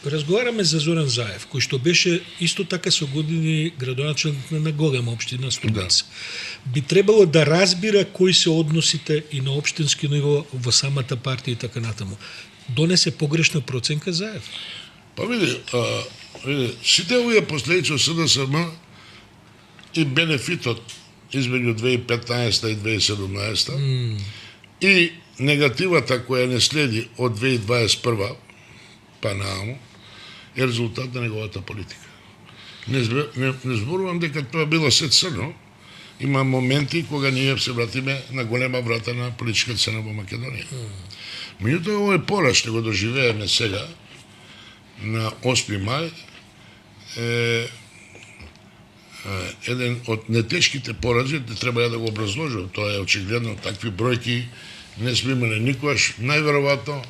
разговараме за Зоран Заев, кој што беше исто така со години градоначелник на голема општина Студенца. Би требало да разбира кои се односите и на општински ниво во самата партија и така натаму. Донесе погрешна проценка Заев? Па види, сите овие последици од СДСМ и бенефитот измеѓу 2015 и 2017 и негативата која не следи од 2021 па нааму е резултат на неговата политика. Не зборувам дека тоа било се црно. Има моменти кога ние се вратиме на голема врата на политичката сцена во Македонија. Меѓутоа, овој пораз што го доживееме сега на 8 мај е еден од нетешките порази, треба ја да го образложам. Тоа е очигледно, такви бројки не сме имали никогаш. Најверојатно